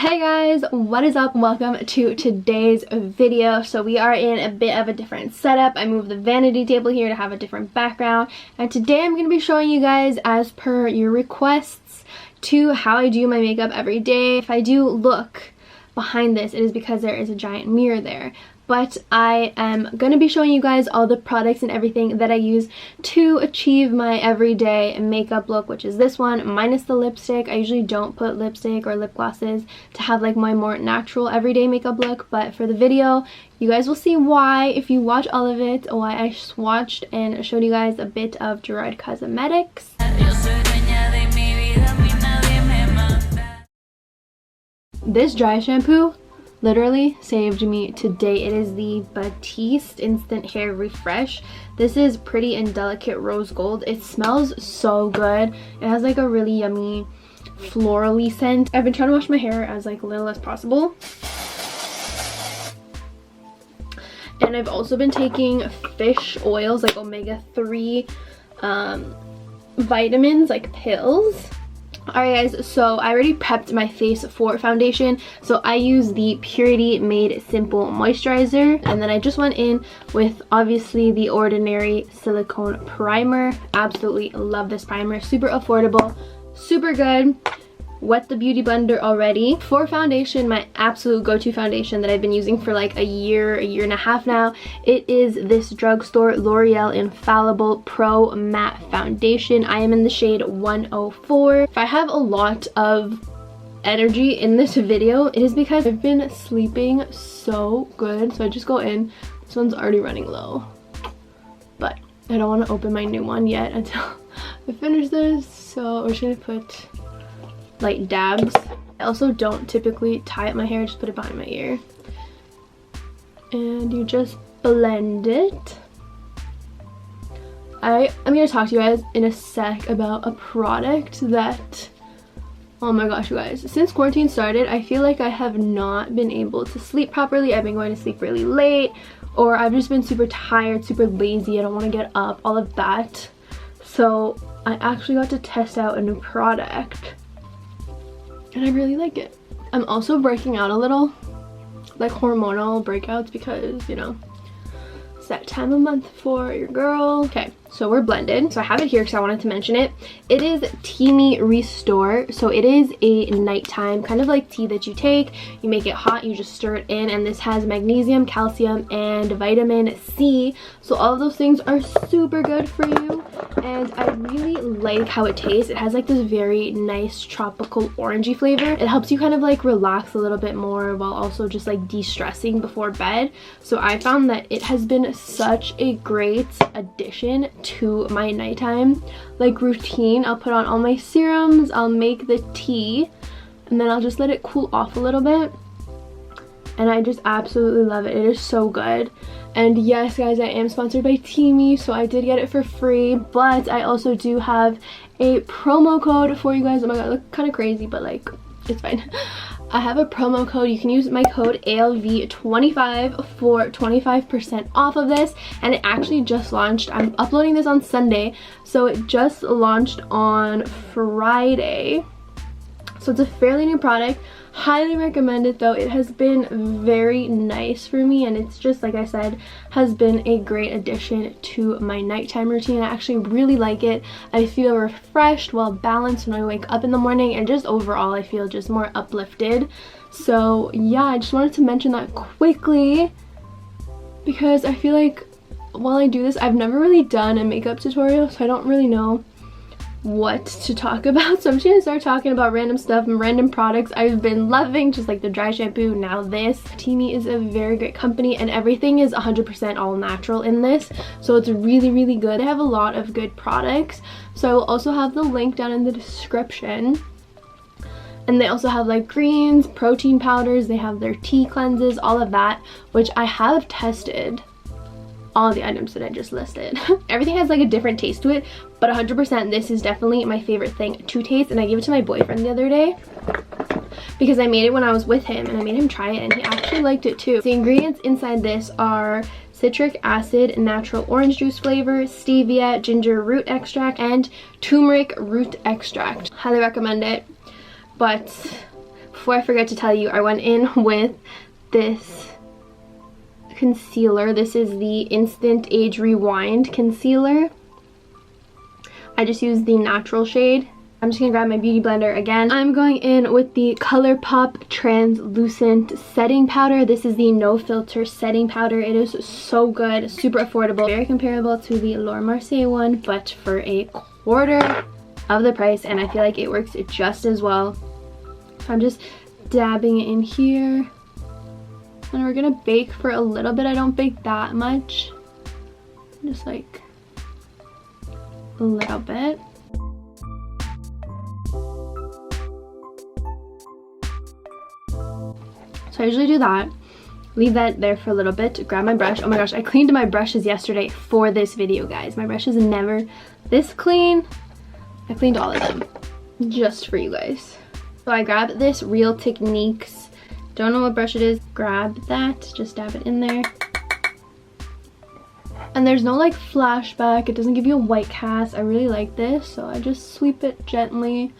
Hey guys, what is up? Welcome to today's video. So we are in a bit of a different setup. I moved the vanity table here to have a different background, and today I'm going to be showing you guys, as per your requests, to how I do my makeup every day. If I do look behind this, it is because there is a giant mirror there. But I am going to be showing you guys all the products and everything that I use to achieve my everyday makeup look, which is this one, minus the lipstick. I usually don't put lipstick or lip glosses to have like my more natural everyday makeup look, but for the video, you guys will see why, if you watch all of it, why I swatched and showed you guys a bit of Gerard cosmetics. This dry shampoo literally saved me today. It is the Batiste Instant Hair Refresh. This is Pretty and Delicate Rose Gold. It smells so good. It has like a really yummy florally scent. I've been trying to wash my hair as like little as possible. And I've also been taking fish oils, like omega-3 vitamins, like pills. Alright guys, so I already prepped my face for foundation, so I use the Purity Made Simple Moisturizer, and then I just went in with obviously the Ordinary Silicone Primer. Absolutely love this primer, super affordable, super good. Wet the Beauty Blender already. For foundation, my absolute go-to foundation that I've been using for like a year and a half now, it is this drugstore L'Oreal Infallible Pro Matte Foundation. I am in the shade 104. If I have a lot of energy in this video, it is because I've been sleeping so good. So I just go in. This one's already running low, but I don't want to open my new one yet until I finish this. So we're just gonna put like dabs. I also don't typically tie up my hair, just put it behind my ear. And you just blend it. I'm gonna talk to you guys in a sec about a product that, oh my gosh you guys, since quarantine started, I feel like I have not been able to sleep properly. I've been going to sleep really late, or I've just been super tired, super lazy, I don't want to get up, all of that. So I actually got to test out a new product, and I really like it. I'm also breaking out a little, like hormonal breakouts, because, you know, it's that time of month for your girl. Okay, so we're blended. So I have it here because I wanted to mention it. It is Teami Restore. So it is a nighttime kind of like tea that you take. You make it hot, you just stir it in, and this has magnesium, calcium, and vitamin C. So all of those things are super good for you. And I really like how it tastes. It has like this very nice tropical orangey flavor. It helps you kind of like relax a little bit more while also just like de-stressing before bed. So I found that it has been such a great addition to my nighttime like routine. I'll put on all my serums, I'll make the tea, and then I'll just let it cool off a little bit. And I just absolutely love it. It is so good. And yes guys, I am sponsored by Teami, so I did get it for free, but I also do have a promo code for you guys. Oh my god, I look kind of crazy, but like, it's fine. I have a promo code. You can use my code ALV25 for 25% off of this, and it actually just launched. I'm uploading this on Sunday, so it just launched on Friday. So it's a fairly new product. Highly recommend it though. It has been very nice for me, and it's just, like I said, has been a great addition to my nighttime routine. I actually really like it. I feel refreshed, well balanced when I wake up in the morning, and just overall I feel just more uplifted. So yeah, I just wanted to mention that quickly because I feel like while I do this, I've never really done a makeup tutorial, so I don't really know what to talk about. So I'm just gonna start talking about random stuff and random products I've been loving, just like the dry shampoo, now this. Teami is a very great company, and everything is 100% all natural in this, so it's really good. They have a lot of good products, so I will also have the link down in the description. And they also have like greens, protein powders, they have their tea cleanses, all of that, which I have tested all the items that I just listed. Everything has like a different taste to it, but 100% this is definitely my favorite thing to taste. And I gave it to my boyfriend the other day because I made it when I was with him, and I made him try it, and he actually liked it too. The ingredients inside this are citric acid, natural orange juice flavor, stevia, ginger root extract, and turmeric root extract. Highly recommend it. But before I forget to tell you, I went in with this concealer. This is the Instant Age Rewind concealer. I just used the natural shade. I'm just gonna grab my beauty blender again. I'm going in with the ColourPop translucent setting powder. This is the no filter setting powder. It is so good, super affordable, very comparable to the Laura Mercier one, but for a quarter of the price, and I feel like it works just as well. So I'm just dabbing it in here, and we're gonna bake for a little bit. I don't bake that much, just like a little bit. So I usually do that, leave that there for a little bit, grab my brush. Oh my gosh, I cleaned my brushes yesterday for this video, guys. My brush is never this clean. I cleaned all of them just for you guys. So I grabbed this Real Techniques, don't know what brush it is, grab that, just dab it in there. And there's no like flashback, it doesn't give you a white cast. I really like this, so I just sweep it gently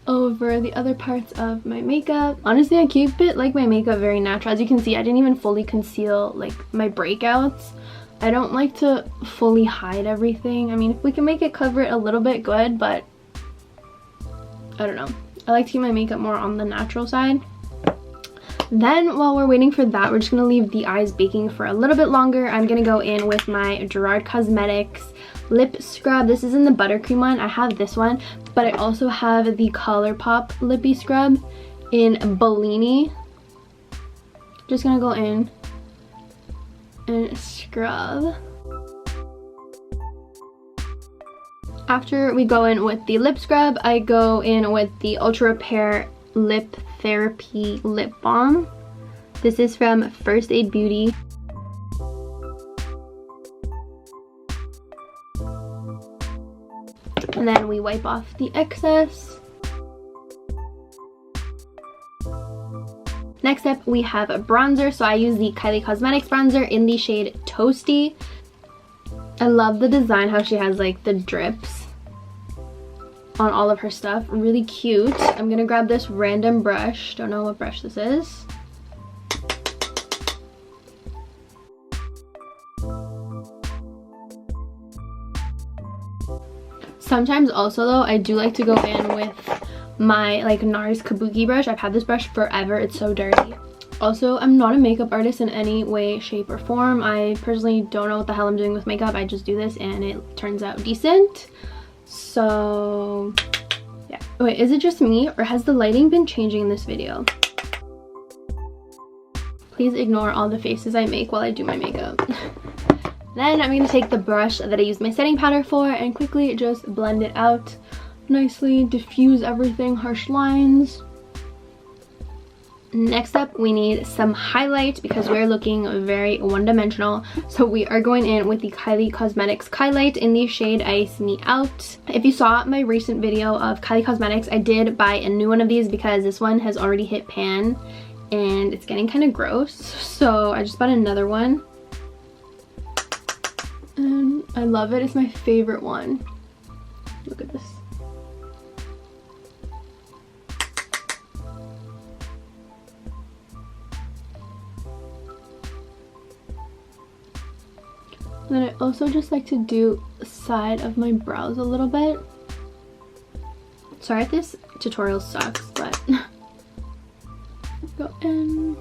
over the other parts of my makeup. Honestly, I keep it like my makeup very natural. As you can see, I didn't even fully conceal like my breakouts. I don't like to fully hide everything. I mean, if we can make it cover it a little bit, good, but I don't know. I like to keep my makeup more on the natural side. Then while we're waiting for that, we're just gonna leave the eyes baking for a little bit longer. I'm gonna go in with my Gerard Cosmetics lip scrub. This is in the buttercream one. I have this one, but I also have the ColourPop lippy scrub in Bellini. Just gonna go in and scrub. After we go in with the lip scrub, I go in with the Ultra Repair Lip Therapy Lip Balm. This is from First Aid Beauty. And then we wipe off the excess. Next up, we have a bronzer. So I use the Kylie Cosmetics bronzer in the shade Toasty. I love the design, how she has like the drips on all of her stuff. Really cute. I'm gonna grab this random brush. Don't know what brush this is. Sometimes also though, I do like to go in with my like NARS Kabuki brush. I've had this brush forever. It's so dirty. Also, I'm not a makeup artist in any way, shape, or form. I personally don't know what the hell I'm doing with makeup. I just do this and it turns out decent. So yeah. Wait, is it just me or has the lighting been changing in this video? Please ignore all the faces I make while I do my makeup. Then I'm going to take the brush that I used my setting powder for and quickly just blend it out nicely, diffuse everything, harsh lines. Next up, we need some highlight because we're looking very one-dimensional. So we are going in with the Kylie Cosmetics Highlight in the shade Ice Me Out. If you saw my recent video of Kylie Cosmetics, I did buy a new one of these because this one has already hit pan and it's getting kind of gross. So I just bought another one. And I love it. It's my favorite one. Look at this. And then I also just like to do the side of my brows a little bit. Sorry if this tutorial sucks, but go in.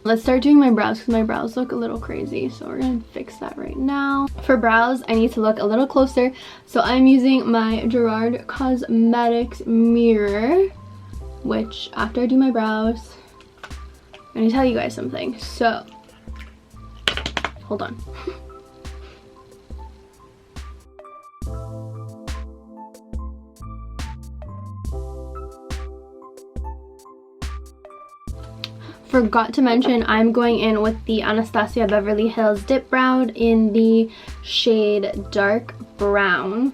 Let's start doing my brows because my brows look a little crazy, so we're gonna fix that right now. For brows, I need to look a little closer, so I'm using my Gerard Cosmetics mirror, which after I do my brows, I'm gonna tell you guys something. So hold on. Forgot to mention, I'm going in with the Anastasia Beverly Hills Dip Brow in the shade Dark Brown.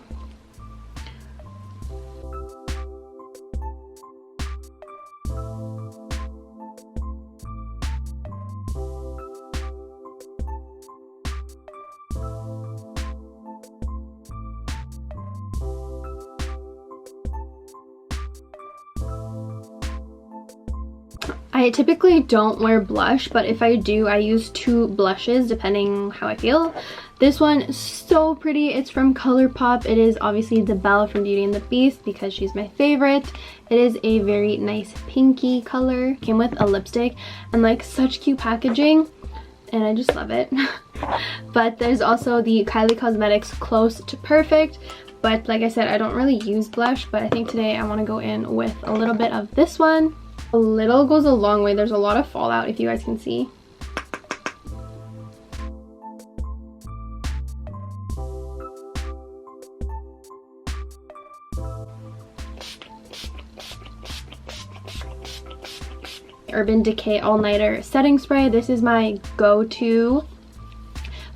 I typically don't wear blush, but if I do, I use 2 blushes depending how I feel. This one is so pretty. It's from ColourPop. It is obviously the Belle from Beauty and the Beast because she's my favorite. It is a very nice pinky color. Came with a lipstick and like such cute packaging, and I just love it. But there's also the Kylie Cosmetics Close to Perfect. But like I said, I don't really use blush, but I think today I want to go in with a little bit of this one. A little goes a long way. There's a lot of fallout, if you guys can see. Urban Decay All Nighter Setting Spray. This is my go-to.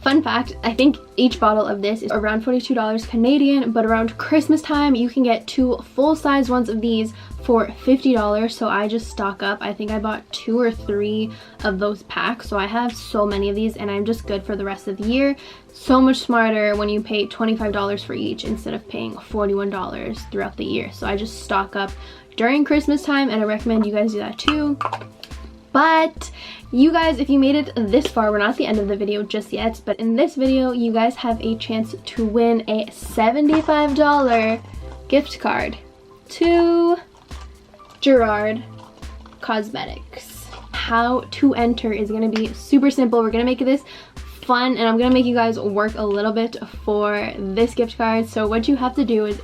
Fun fact, I think each bottle of this is around $42 Canadian, but around Christmas time you can get 2 full-size ones of these for $50, so I just stock up. I think I bought 2 or 3 of those packs, so I have so many of these and I'm just good for the rest of the year. So much smarter when you pay $25 for each instead of paying $41 throughout the year. So I just stock up during Christmas time, and I recommend you guys do that too. But you guys, if you made it this far, we're not at the end of the video just yet, but in this video you guys have a chance to win a $75 gift card to Gerard Cosmetics. How to enter is going to be super simple. We're going to make this fun, and I'm gonna make you guys work a little bit for this gift card. So what you have to do is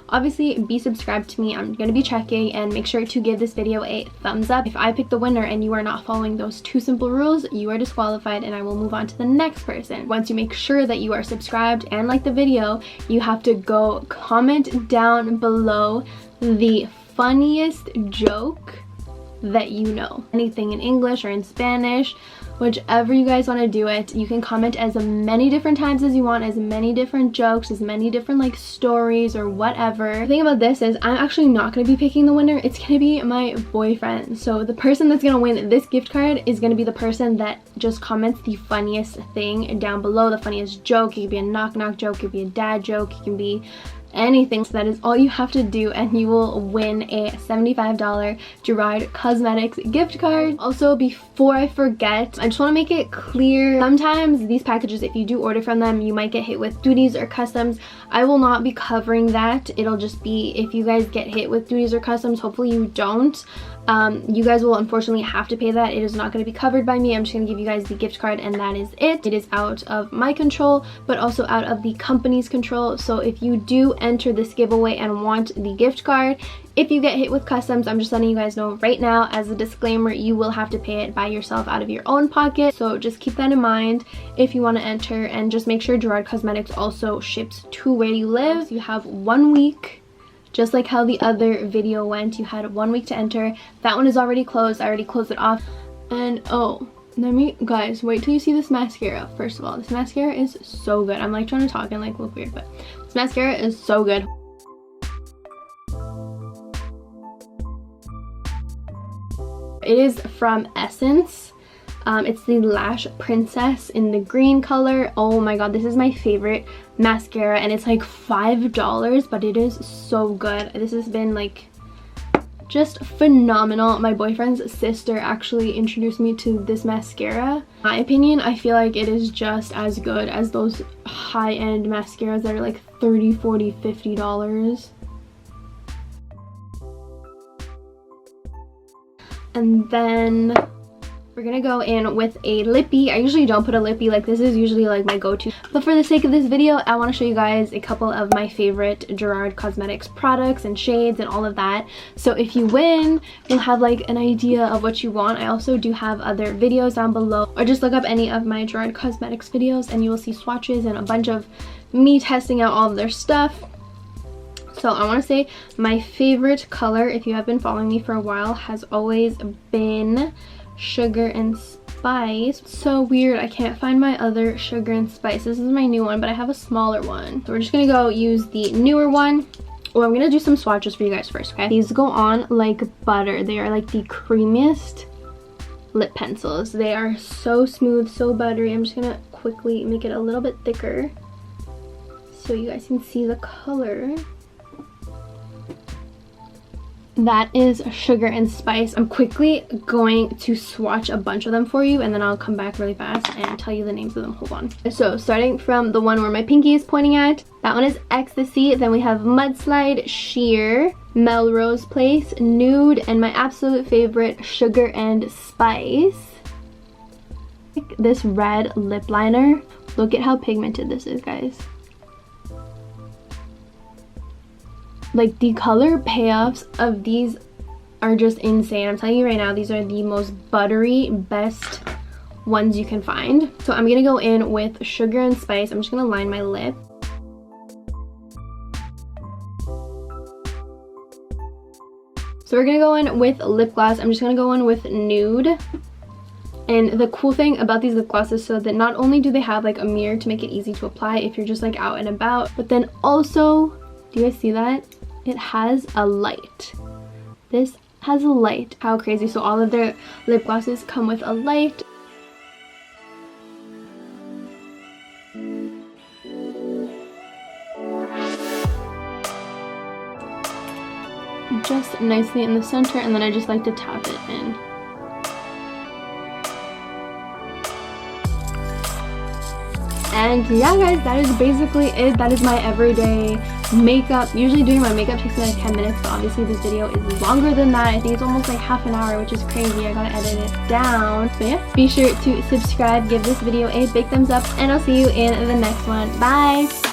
obviously be subscribed to me. I'm gonna be checking, and make sure to give this video a thumbs up. If I pick the winner and you are not following those 2 simple rules, you are disqualified and I will move on to the next person. Once you make sure that you are subscribed and like the video, you have to go comment down below the funniest joke that you know. Anything in English or in Spanish, whichever you guys want to do it. You can comment as many different times as you want, as many different jokes, as many different like stories or whatever. The thing about this is I'm actually not going to be picking the winner. It's going to be my boyfriend. So the person that's going to win this gift card is going to be the person that just comments the funniest thing down below, the funniest joke. It could be a knock-knock joke, it could be a dad joke, it can be anything. So that is all you have to do, and you will win a $75 Gerard Cosmetics gift card. Also, before I forget, I just want to make it clear, sometimes these packages, if you do order from them, you might get hit with duties or customs. I will not be covering that. It'll just be if you guys get hit with duties or customs. Hopefully you don't. You guys will unfortunately have to pay that. It is not going to be covered by me. I'm just going to give you guys the gift card and that is it. It is out of my control, but also out of the company's control. So if you do enter this giveaway and want the gift card, if you get hit with customs, I'm just letting you guys know right now as a disclaimer, you will have to pay it by yourself out of your own pocket. So just keep that in mind if you want to enter, and just make sure Gerard Cosmetics also ships to where you live. So you have 1 week. Just like how the other video went, you had 1 week to enter. That one is already closed. I already closed it off. And oh, guys, wait till you see this mascara. First of all, this mascara is so good. I'm like trying to talk and like look weird, but this mascara is so good. It is from Essence. It's the Lash Princess in the green color. Oh my god, this is my favorite mascara, and it's like $5, but it is so good. This has been like just phenomenal. My boyfriend's sister actually introduced me to this mascara. In my opinion, I feel like it is just as good as those high-end mascaras that are like $30, $40, $50. And then we're gonna go in with a lippy. I usually don't put a lippy, like this is usually like my go-to, but for the sake of this video I want to show you guys a couple of my favorite Gerard Cosmetics products and shades and all of that. So if you win, you'll have like an idea of what you want. I also do have other videos down below, or just look up any of my Gerard Cosmetics videos and you will see swatches and a bunch of me testing out all of their stuff. So I want to say my favorite color, if you have been following me for a while, has always been Sugar and Spice. So weird, I can't find my other Sugar and Spice. This is my new one, but I have a smaller one. So we're just gonna go use the newer one. Well, I'm gonna do some swatches for you guys first, okay? These go on like butter. They are like the creamiest lip pencils. They are so smooth, so buttery. I'm just gonna quickly make it a little bit thicker so you guys can see the color. that is Sugar and Spice. I'm quickly going to swatch a bunch of them for you, and then I'll come back really fast and tell you the names of them. Hold on. So starting from the one where my pinky is pointing at, that one is Ecstasy. Then we have Mudslide, Sheer, Melrose Place, Nude, and my absolute favorite, Sugar and Spice. This red lip liner. Look at how pigmented this is, guys. Like, the color payoffs of these are just insane. I'm telling you right now, these are the most buttery, best ones you can find. So I'm gonna go in with Sugar and Spice. I'm just gonna line my lip. So we're gonna go in with lip gloss. I'm just gonna go in with Nude. And the cool thing about these lip glosses, so that not only do they have like a mirror to make it easy to apply if you're just like out and about, but then also, do you guys see that? It has a light. This has a light. How crazy. So all of their lip glosses come with a light. Just nicely in the center, and then I just like to tap it in. And yeah, guys, that is basically it. That is my everyday makeup. Usually doing my makeup takes me like 10 minutes, but obviously this video is longer than that. I think it's almost like half an hour, which is crazy. I gotta edit it down. So yeah, be sure to subscribe, give this video a big thumbs up, and I'll see you in the next one. Bye!